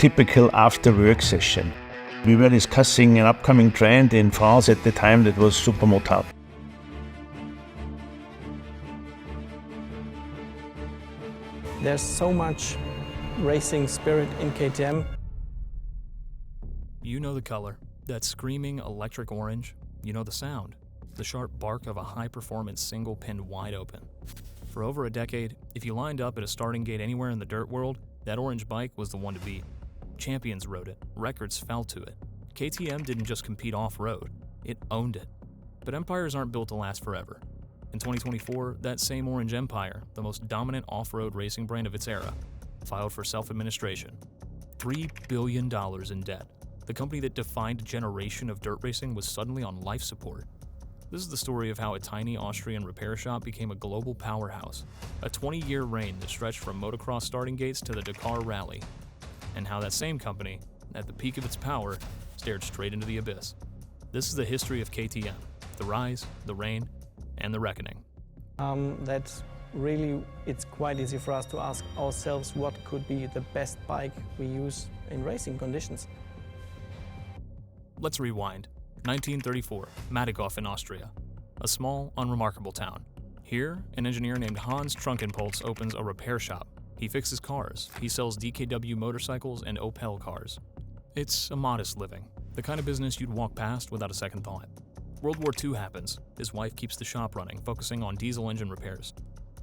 typical after-work session. We were discussing an upcoming trend in France at the time that was supermotard. There's so much racing spirit in KTM. You know the color, that screaming electric orange. You know the sound, the sharp bark of a high-performance single-pinned wide open. For over a decade, if you lined up at a starting gate anywhere in the dirt world, that orange bike was the one to beat. Champions rode it, records fell to it. KTM didn't just compete off-road, it owned it. But empires aren't built to last forever. In 2024, that same orange empire, the most dominant off-road racing brand of its era, filed for self-administration. $3 billion in debt. The company that defined a generation of dirt racing was suddenly on life support. This is the story of how a tiny Austrian repair shop became a global powerhouse, a 20-year reign that stretched from motocross starting gates to the Dakar Rally, and how that same company, at the peak of its power, stared straight into the abyss. This is the history of KTM, the rise, the reign, and the reckoning. It's quite easy for us to ask ourselves what could be the best bike we use in racing conditions. Let's rewind. 1934, Mattighofen, Austria. A small, unremarkable town. Here, an engineer named Hans Trunkenpolz opens a repair shop. He fixes cars. He sells DKW motorcycles and Opel cars. It's a modest living, the kind of business you'd walk past without a second thought. World War II happens. His wife keeps the shop running, focusing on diesel engine repairs.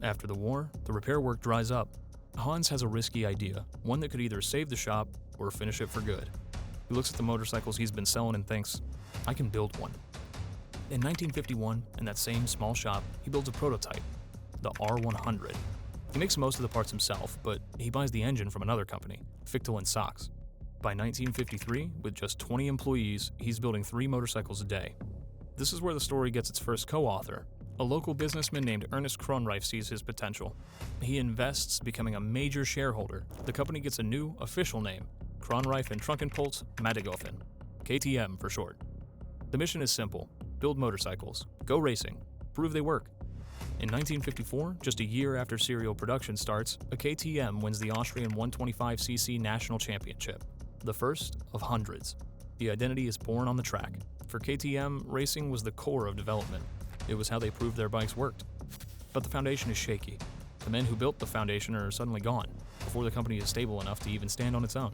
After the war, the repair work dries up. Hans has a risky idea, one that could either save the shop or finish it for good. He looks at the motorcycles he's been selling and thinks, I can build one. In 1951, in that same small shop, he builds a prototype, the R100. He makes most of the parts himself, but he buys the engine from another company, Fichtel & Sachs. By 1953, with just 20 employees, he's building 3 motorcycles a day. This is where the story gets its first co-author. A local businessman named Ernest Kronreif sees his potential. He invests, becoming a major shareholder. The company gets a new, official name, Kronreif and Trunkenpolz Mattighofen, KTM for short. The mission is simple: build motorcycles, go racing, prove they work. In 1954, just a year after serial production starts, a KTM wins the Austrian 125cc National Championship, the first of hundreds. The identity is born on the track. For KTM, racing was the core of development. It was how they proved their bikes worked. But the foundation is shaky. The men who built the foundation are suddenly gone, before the company is stable enough to even stand on its own.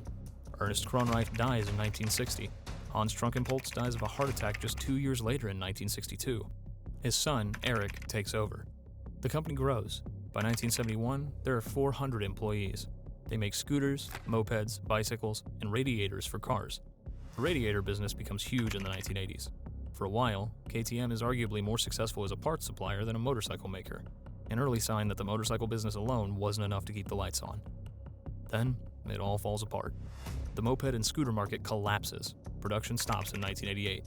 Ernest Kronreif dies in 1960. Hans Trunkenpolz dies of a heart attack just 2 years later in 1962. His son, Eric, takes over. The company grows. By 1971, there are 400 employees. They make scooters, mopeds, bicycles, and radiators for cars. The radiator business becomes huge in the 1980s. For a while, KTM is arguably more successful as a parts supplier than a motorcycle maker, an early sign that the motorcycle business alone wasn't enough to keep the lights on. Then, it all falls apart. The moped and scooter market collapses. Production stops in 1988.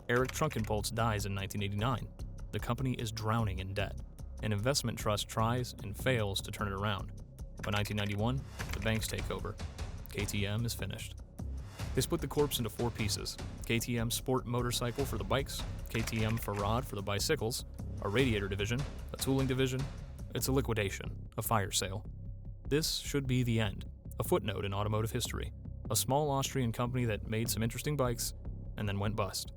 Eric Trunkenpolz dies in 1989. The company is drowning in debt. An investment trust tries and fails to turn it around. By 1991, the banks take over. KTM is finished. They split the corpse into 4 pieces: KTM Sport Motorcycle for the bikes, KTM Farad for the bicycles, a radiator division, a tooling division. It's a liquidation, a fire sale. This should be the end, a footnote in automotive history. A small Austrian company that made some interesting bikes and then went bust.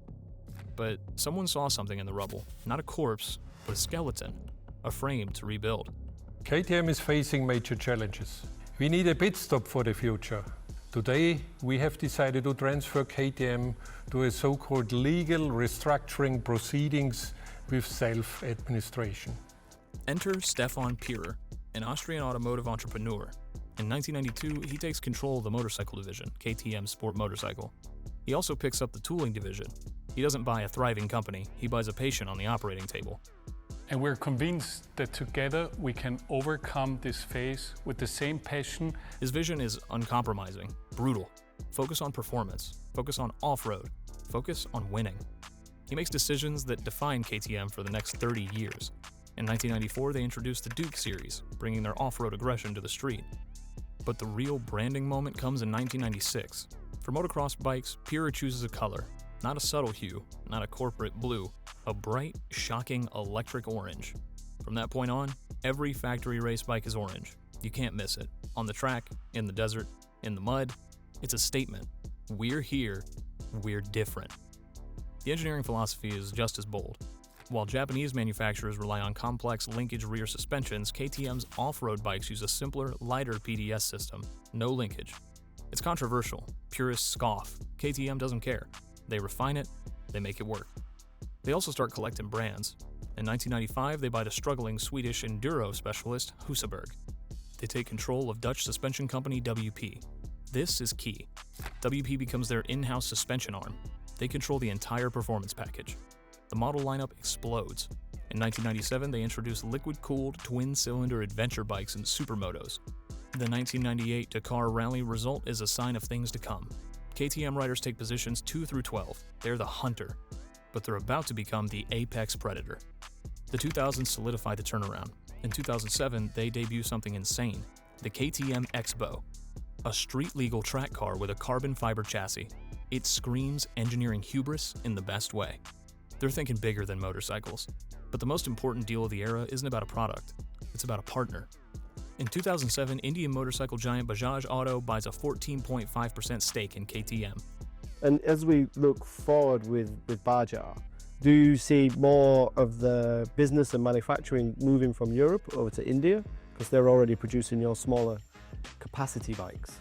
But someone saw something in the rubble, not a corpse, but a skeleton, a frame to rebuild. KTM is facing major challenges. We need a pit stop for the future. Today, we have decided to transfer KTM to a so-called legal restructuring proceedings with self-administration. Enter Stefan Pierer, an Austrian automotive entrepreneur. In 1992, he takes control of the motorcycle division, KTM Sport Motorcycle. He also picks up the tooling division. He doesn't buy a thriving company, he buys a patient on the operating table. And we're convinced that together we can overcome this phase with the same passion. His vision is uncompromising, brutal. Focus on performance, focus on off-road, focus on winning. He makes decisions that define KTM for the next 30 years. In 1994, they introduced the Duke series, bringing their off-road aggression to the street. But the real branding moment comes in 1996. For motocross bikes, Pierer chooses a color, not a subtle hue, not a corporate blue, a bright, shocking electric orange. From that point on, every factory race bike is orange. You can't miss it. On the track, in the desert, in the mud, It's a statement. We're here, we're different. The engineering philosophy is just as bold. While Japanese manufacturers rely on complex linkage rear suspensions, KTM's off-road bikes use a simpler, lighter PDS system, no linkage. It's controversial. Purists scoff. KTM doesn't care. They refine it, they make it work. They also start collecting brands. In 1995, they buy the struggling Swedish Enduro specialist Husaberg. They take control of Dutch suspension company WP. This is key. WP becomes their in-house suspension arm. They control the entire performance package. The model lineup explodes. In 1997, they introduced liquid-cooled twin-cylinder adventure bikes and supermotos. The 1998 Dakar Rally result is a sign of things to come. KTM riders take positions 2 through 12. They're the hunter, but they're about to become the apex predator. The 2000s solidify the turnaround. In 2007, they debut something insane, the KTM X-Bow, a street-legal track car with a carbon fiber chassis. It screams engineering hubris in the best way. They're thinking bigger than motorcycles. But the most important deal of the era isn't about a product, it's about a partner. In 2007, Indian motorcycle giant Bajaj Auto buys a 14.5% stake in KTM. And as we look forward with Bajaj, do you see more of the business and manufacturing moving from Europe over to India? Because they're already producing your smaller capacity bikes.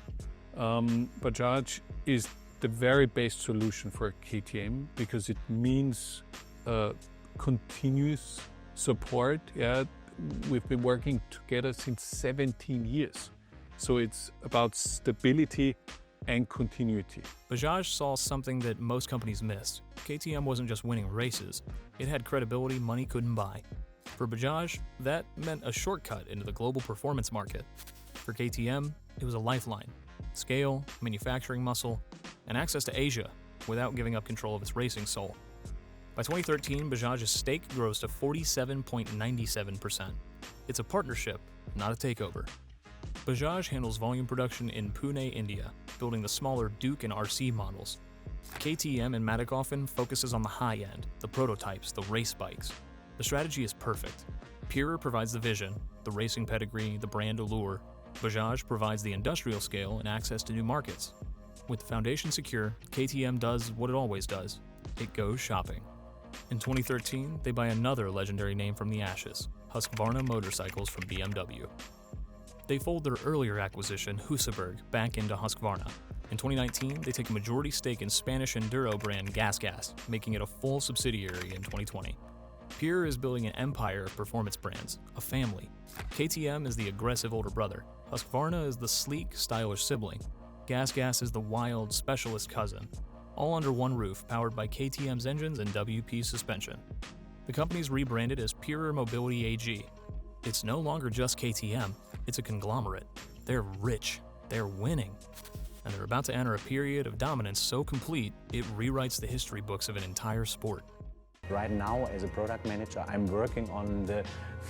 Bajaj is the very best solution for KTM because it means continuous support. Yeah, we've been working together since 17 years. So it's about stability and continuity. Bajaj saw something that most companies missed. KTM wasn't just winning races, it had credibility money couldn't buy. For Bajaj, that meant a shortcut into the global performance market. For KTM, it was a lifeline: scale, manufacturing muscle, and access to Asia without giving up control of its racing soul. By 2013, Bajaj's stake grows to 47.97%. It's a partnership, not a takeover. Bajaj handles volume production in Pune, India, building the smaller Duke and RC models. KTM in Mattighofen focuses on the high end, the prototypes, the race bikes. The strategy is perfect. Pure provides the vision, the racing pedigree, the brand allure. Bajaj provides the industrial scale and access to new markets. With the foundation secure, KTM does what it always does. It goes shopping. In 2013, they buy another legendary name from the ashes, Husqvarna motorcycles from BMW. They fold their earlier acquisition, Husaberg, back into Husqvarna. In 2019, they take a majority stake in Spanish Enduro brand Gas, making it a full subsidiary in 2020. Pure is building an empire of performance brands, a family. KTM is the aggressive older brother. Husqvarna is the sleek, stylish sibling. Gas is the wild, specialist cousin. All under one roof, powered by KTM's engines and WP's suspension. The company's rebranded as Pure Mobility AG. It's no longer just KTM, it's a conglomerate. They're rich, they're winning, and they're about to enter a period of dominance so complete, it rewrites the history books of an entire sport. Right now, as a product manager, I'm working on the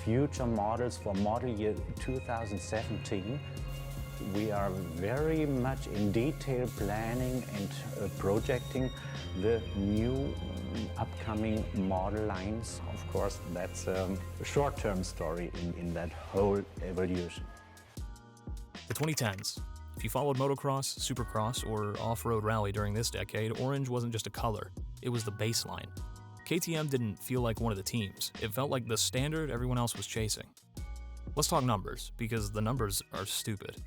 future models for model year 2017. We are very much in detail planning and projecting the new upcoming model lines. Of course, that's a short-term story in that whole evolution. The 2010s. If you followed Motocross, Supercross, or off-road rally during this decade, orange wasn't just a color, it was the baseline. KTM didn't feel like one of the teams. It felt like the standard everyone else was chasing. Let's talk numbers, because the numbers are stupid.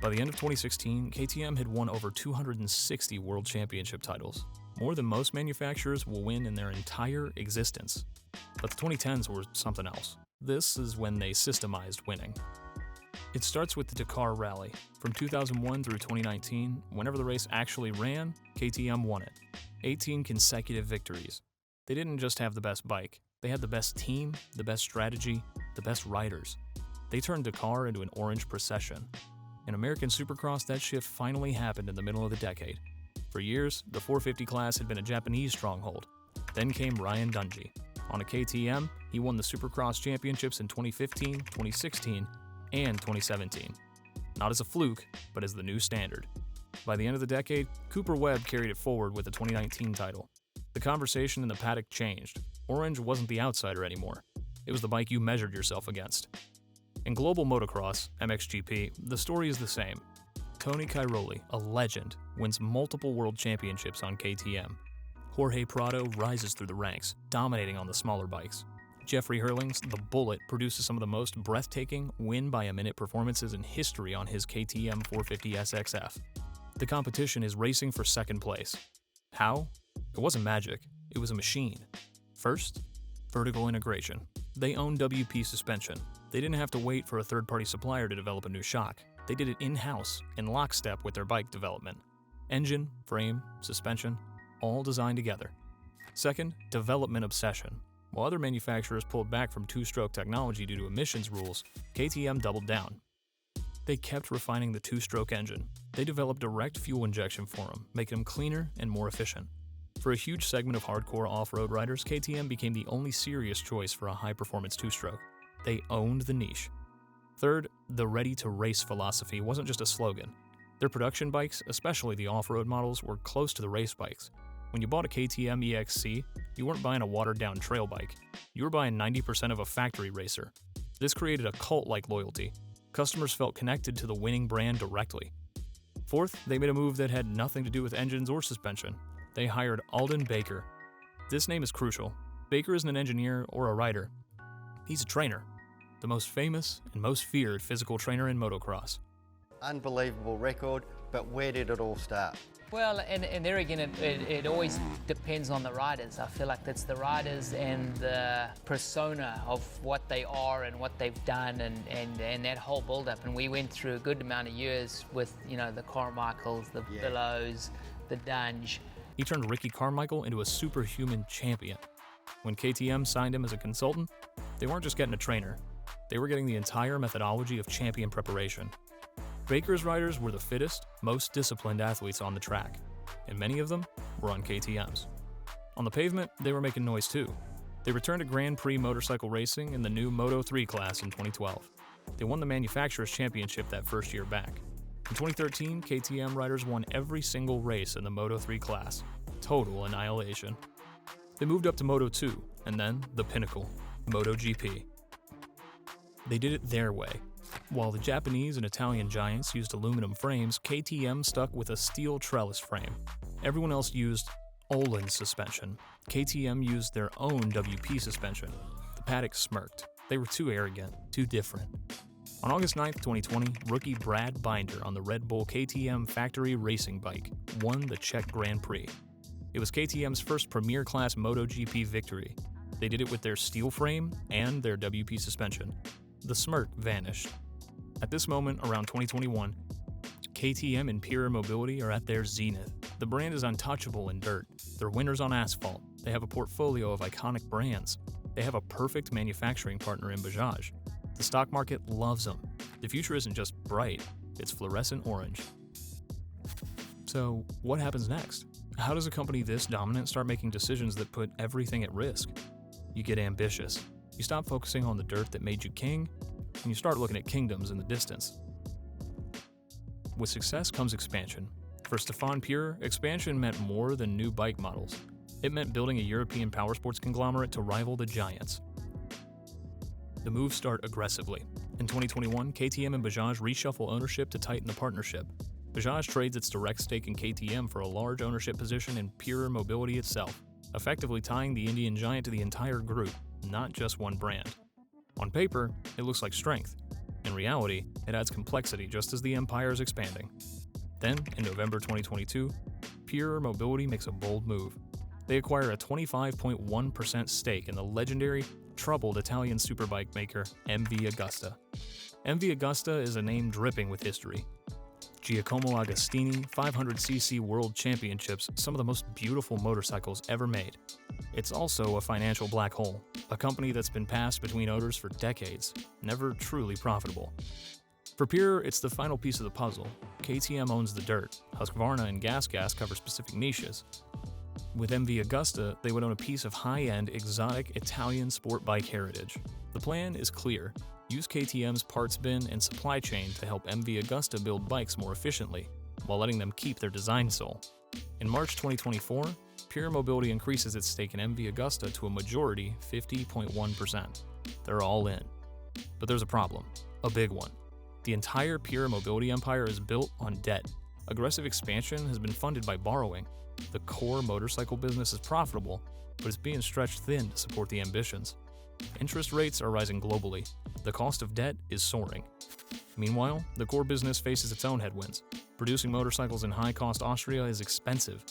By the end of 2016, KTM had won over 260 World Championship titles, more than most manufacturers will win in their entire existence. But the 2010s were something else. This is when they systemized winning. It starts with the Dakar Rally. From 2001 through 2019, whenever the race actually ran, KTM won it. 18 consecutive victories. They didn't just have the best bike, they had the best team, the best strategy, the best riders. They turned Dakar into an orange procession. In American Supercross, that shift finally happened in the middle of the decade. For years, the 450 class had been a Japanese stronghold. Then came Ryan Dungey. On a KTM, he won the Supercross championships in 2015, 2016, and 2017. Not as a fluke, but as the new standard. By the end of the decade, Cooper Webb carried it forward with the 2019 title. The conversation in the paddock changed. Orange wasn't the outsider anymore. It was the bike you measured yourself against. In global motocross, MXGP, the story is the same. Tony Cairoli, a legend, wins multiple world championships on KTM. Jorge Prado rises through the ranks, dominating on the smaller bikes. Jeffrey Hurling's The Bullet produces some of the most breathtaking win-by-a-minute performances in history on his KTM 450 SXF. The competition is racing for second place. How? It wasn't magic, it was a machine. First, vertical integration. They own WP suspension. They didn't have to wait for a third-party supplier to develop a new shock. They did it in-house, in lockstep with their bike development. Engine, frame, suspension, all designed together. Second, development obsession. While other manufacturers pulled back from two-stroke technology due to emissions rules, KTM doubled down. They kept refining the two-stroke engine. They developed direct fuel injection for them, making them cleaner and more efficient. For a huge segment of hardcore off-road riders, KTM became the only serious choice for a high-performance two-stroke. They owned the niche. Third, the ready-to-race philosophy wasn't just a slogan. Their production bikes, especially the off-road models, were close to the race bikes. When you bought a KTM EXC, you weren't buying a watered-down trail bike. You were buying 90% of a factory racer. This created a cult-like loyalty. Customers felt connected to the winning brand directly. Fourth, they made a move that had nothing to do with engines or suspension. They hired Alden Baker. This name is crucial. Baker isn't an engineer or a rider. He's a trainer. The most famous and most feared physical trainer in motocross. Unbelievable record, but where did it all start? Well, and there again, it always depends on the riders. I feel like that's the riders and the persona of what they are and what they've done and that whole build-up. And we went through a good amount of years with, the Carmichaels, the Billows, the Dunge. He turned Ricky Carmichael into a superhuman champion. When KTM signed him as a consultant, they weren't just getting a trainer. They were getting the entire methodology of champion preparation. Baker's riders were the fittest, most disciplined athletes on the track, and many of them were on KTMs. On the pavement, they were making noise too. They returned to Grand Prix motorcycle racing in the new Moto3 class in 2012. They won the manufacturer's championship that first year back. In 2013, KTM riders won every single race in the Moto3 class. Total annihilation. They moved up to Moto2, and then the pinnacle, MotoGP. They did it their way. While the Japanese and Italian giants used aluminum frames, KTM stuck with a steel trellis frame. Everyone else used Öhlins suspension. KTM used their own WP suspension. The paddock smirked. They were too arrogant, too different. On August 9, 2020, rookie Brad Binder on the Red Bull KTM factory racing bike won the Czech Grand Prix. It was KTM's first Premier Class MotoGP victory. They did it with their steel frame and their WP suspension. The smirk vanished. At this moment, around 2021, KTM and Pure Mobility are at their zenith. The brand is untouchable in dirt. They're winners on asphalt. They have a portfolio of iconic brands. They have a perfect manufacturing partner in Bajaj. The stock market loves them. The future isn't just bright, it's fluorescent orange. So, what happens next? How does a company this dominant start making decisions that put everything at risk? You get ambitious. You stop focusing on the dirt that made you king, and you start looking at kingdoms in the distance. With success comes expansion. For Stefan Pure, expansion meant more than new bike models. It meant building a European powersports conglomerate to rival the giants. The moves start aggressively. In 2021, KTM and Bajaj reshuffle ownership to tighten the partnership. Bajaj trades its direct stake in KTM for a large ownership position in Pure Mobility itself, effectively tying the Indian giant to the entire group, not just one brand. On paper, it looks like strength. In reality, it adds complexity just as the empire is expanding. Then, in November 2022, Pure Mobility makes a bold move. They acquire a 25.1% stake in the legendary, troubled Italian superbike maker MV Agusta. MV Agusta is a name dripping with history. Giacomo Agostini 500cc World Championships, some of the most beautiful motorcycles ever made. It's also a financial black hole, a company that's been passed between owners for decades, never truly profitable. For Pure, it's the final piece of the puzzle. KTM owns the dirt, Husqvarna and GasGas cover specific niches. With MV Agusta, they would own a piece of high-end, exotic Italian sport bike heritage. The plan is clear. Use KTM's parts bin and supply chain to help MV Agusta build bikes more efficiently, while letting them keep their design soul. In March 2024, Pure Mobility increases its stake in MV Agusta to a majority 50.1%. They're all in. But there's a problem, a big one. The entire Pure Mobility empire is built on debt. Aggressive expansion has been funded by borrowing. The core motorcycle business is profitable, but it's being stretched thin to support the ambitions. Interest rates are rising globally. The cost of debt is soaring. Meanwhile, the core business faces its own headwinds. Producing motorcycles in high-cost Austria is expensive.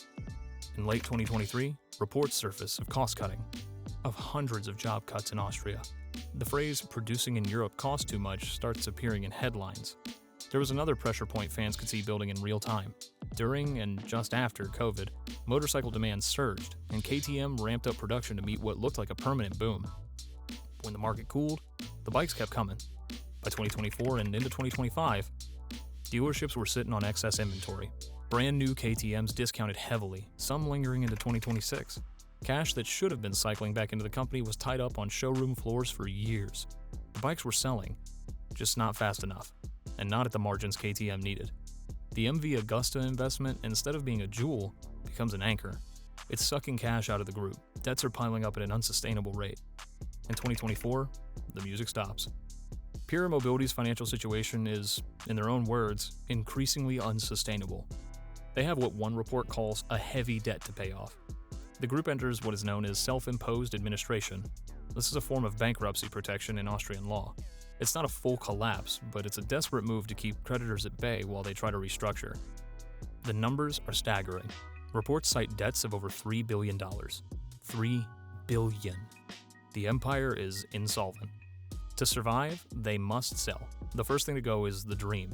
In late 2023, reports surface of cost-cutting, of hundreds of job cuts in Austria. The phrase "producing in Europe costs too much" starts appearing in headlines. There was another pressure point fans could see building in real time. During and just after COVID, motorcycle demand surged, and KTM ramped up production to meet what looked like a permanent boom. When the market cooled, the bikes kept coming. By 2024 and into 2025, dealerships were sitting on excess inventory. Brand new KTMs discounted heavily, some lingering into 2026. Cash that should have been cycling back into the company was tied up on showroom floors for years. The bikes were selling, just not fast enough, and not at the margins KTM needed. The MV Agusta investment, instead of being a jewel, becomes an anchor. It's sucking cash out of the group. Debts are piling up at an unsustainable rate. In 2024, the music stops. Pure Mobility's financial situation is, in their own words, increasingly unsustainable. They have what one report calls a heavy debt to pay off. The group enters what is known as self-imposed administration. This is a form of bankruptcy protection in Austrian law. It's not a full collapse, but it's a desperate move to keep creditors at bay while they try to restructure. The numbers are staggering. Reports cite debts of over $3 billion. $3 billion. The empire is insolvent. To survive, they must sell. The first thing to go is the dream.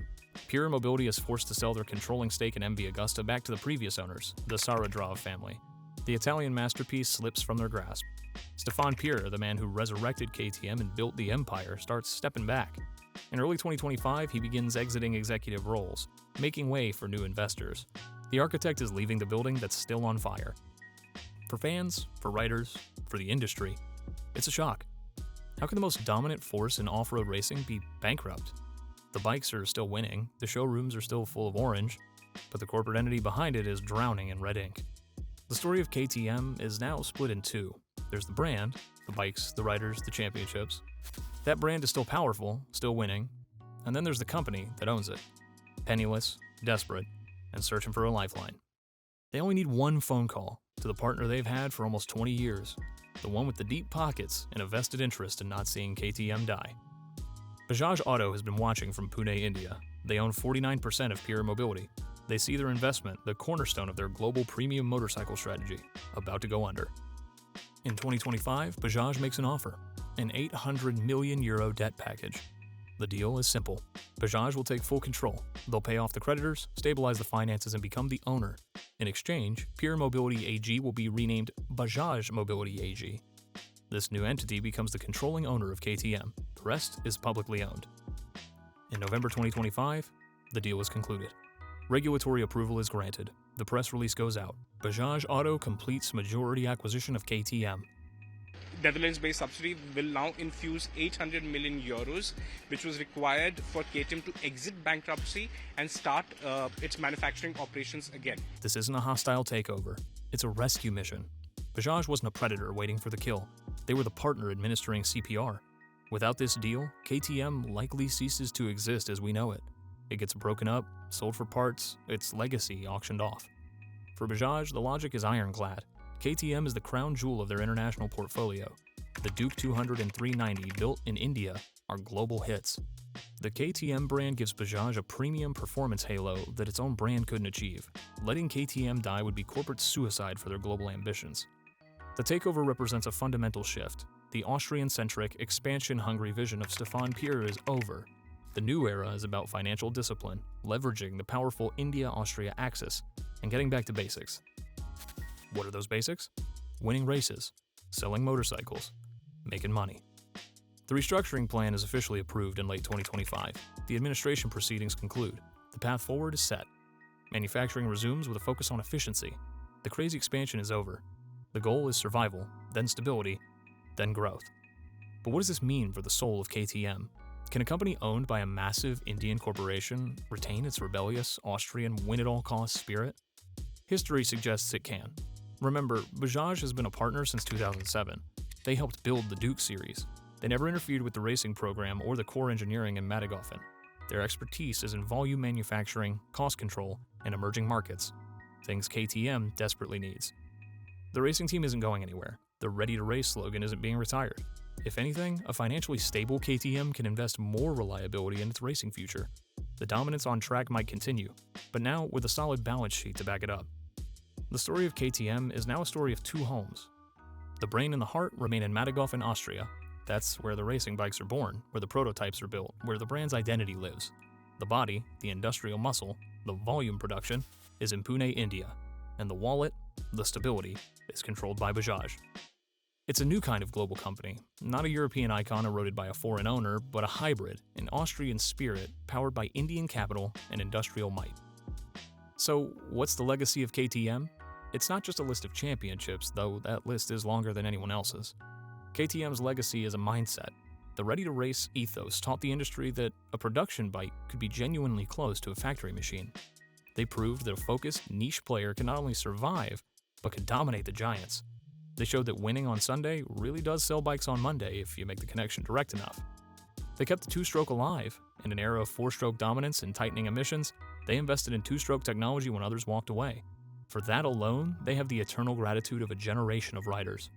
Pure Mobility is forced to sell their controlling stake in MV Agusta back to the previous owners, the Saradrov family. The Italian masterpiece slips from their grasp. Stefan Pure, the man who resurrected KTM and built the empire, starts stepping back. In early 2025, he begins exiting executive roles, making way for new investors. The architect is leaving the building that's still on fire. For fans, for writers, for the industry, it's a shock. How can the most dominant force in off-road racing be bankrupt? The bikes are still winning, the showrooms are still full of orange, but the corporate entity behind it is drowning in red ink. The story of KTM is now split in two. There's the brand, the bikes, the riders, the championships. That brand is still powerful, still winning. And then there's the company that owns it. Penniless, desperate, and searching for a lifeline. They only need one phone call to the partner they've had for almost 20 years. The one with the deep pockets and a vested interest in not seeing KTM die. Bajaj Auto has been watching from Pune, India. They own 49% of Pure Mobility. They see their investment, the cornerstone of their global premium motorcycle strategy, about to go under. In 2025, Bajaj makes an offer, an €800 million debt package. The deal is simple. Bajaj will take full control. They'll pay off the creditors, stabilize the finances, and become the owner. In exchange, Pure Mobility AG will be renamed Bajaj Mobility AG. This new entity becomes the controlling owner of KTM. The rest is publicly owned. In November 2025, the deal is concluded. Regulatory approval is granted. The press release goes out. Bajaj Auto completes majority acquisition of KTM. Netherlands-based subsidiary will now infuse €800 million, which was required for KTM to exit bankruptcy and start its manufacturing operations again. This isn't a hostile takeover. It's a rescue mission. Bajaj wasn't a predator waiting for the kill. They were the partner administering CPR. Without this deal, KTM likely ceases to exist as we know it. It gets broken up, sold for parts, its legacy auctioned off. For Bajaj, the logic is ironclad. KTM is the crown jewel of their international portfolio. The Duke 200 and 390 built in India are global hits. The KTM brand gives Bajaj a premium performance halo that its own brand couldn't achieve. Letting KTM die would be corporate suicide for their global ambitions. The takeover represents a fundamental shift. The Austrian-centric, expansion-hungry vision of Stefan Pure is over. The new era is about financial discipline, leveraging the powerful India-Austria axis, and getting back to basics. What are those basics? Winning races, selling motorcycles, making money. The restructuring plan is officially approved in late 2025. The administration proceedings conclude. The path forward is set. Manufacturing resumes with a focus on efficiency. The crazy expansion is over. The goal is survival, then stability, then growth. But what does this mean for the soul of KTM? Can a company owned by a massive Indian corporation retain its rebellious, Austrian, win-at-all-costs spirit? History suggests it can. Remember, Bajaj has been a partner since 2007. They helped build the Duke series. They never interfered with the racing program or the core engineering in Mattighofen. Their expertise is in volume manufacturing, cost control, and emerging markets, things KTM desperately needs. The racing team isn't going anywhere. The Ready to Race slogan isn't being retired. If anything, a financially stable KTM can invest more reliability in its racing future. The dominance on track might continue, but now with a solid balance sheet to back it up. The story of KTM is now a story of two homes. The brain and the heart remain in Mattighofen, Austria. That's where the racing bikes are born, where the prototypes are built, where the brand's identity lives. The body, the industrial muscle, the volume production, is in Pune, India. And the wallet, the stability, is controlled by Bajaj. It's a new kind of global company, not a European icon eroded by a foreign owner, but a hybrid, an Austrian spirit powered by Indian capital and industrial might. So, what's the legacy of KTM? It's not just a list of championships, though that list is longer than anyone else's. KTM's legacy is a mindset. The ready-to-race ethos taught the industry that a production bike could be genuinely close to a factory machine. They proved that a focused, niche player can not only survive, but can dominate the giants. They showed that winning on Sunday really does sell bikes on Monday if you make the connection direct enough. They kept the two-stroke alive. In an era of four-stroke dominance and tightening emissions, they invested in two-stroke technology when others walked away. For that alone, they have the eternal gratitude of a generation of riders.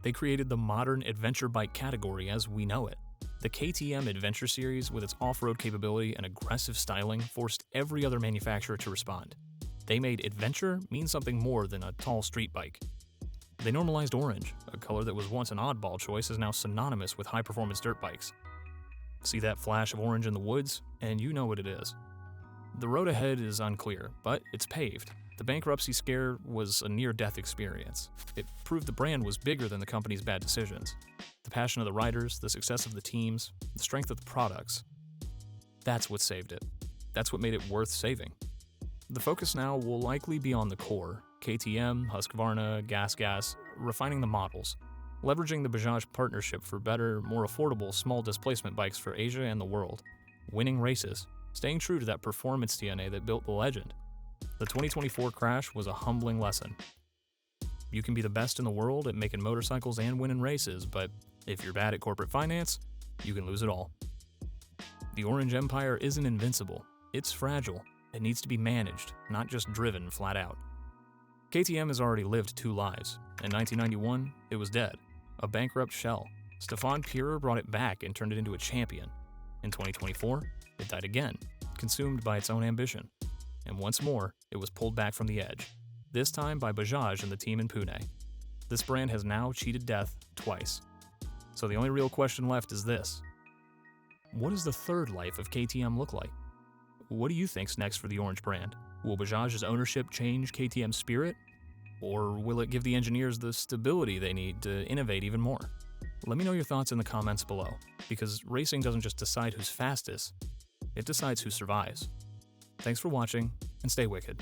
They created the modern adventure bike category as we know it. The KTM Adventure Series, with its off-road capability and aggressive styling, forced every other manufacturer to respond. They made adventure mean something more than a tall street bike. They normalized orange, a color that was once an oddball choice is now synonymous with high-performance dirt bikes. See that flash of orange in the woods, and you know what it is. The road ahead is unclear, but it's paved. The bankruptcy scare was a near-death experience. It proved the brand was bigger than the company's bad decisions. The passion of the riders, the success of the teams, the strength of the products. That's what saved it. That's what made it worth saving. The focus now will likely be on the core, KTM, Husqvarna, Gas, refining the models, leveraging the Bajaj partnership for better, more affordable, small displacement bikes for Asia and the world, winning races, staying true to that performance DNA that built the legend. The 2024 crash was a humbling lesson. You can be the best in the world at making motorcycles and winning races, but if you're bad at corporate finance, you can lose it all. The Orange Empire isn't invincible. It's fragile. It needs to be managed, not just driven flat out. KTM has already lived two lives. In 1991, it was dead, a bankrupt shell. Stefan Purer brought it back and turned it into a champion. In 2024, it died again, consumed by its own ambition. And once more, it was pulled back from the edge, this time by Bajaj and the team in Pune. This brand has now cheated death twice. So the only real question left is this. What does the third life of KTM look like? What do you think's next for the Orange brand? Will Bajaj's ownership change KTM's spirit? Or will it give the engineers the stability they need to innovate even more? Let me know your thoughts in the comments below, because racing doesn't just decide who's fastest, it decides who survives. Thanks for watching, and stay wicked.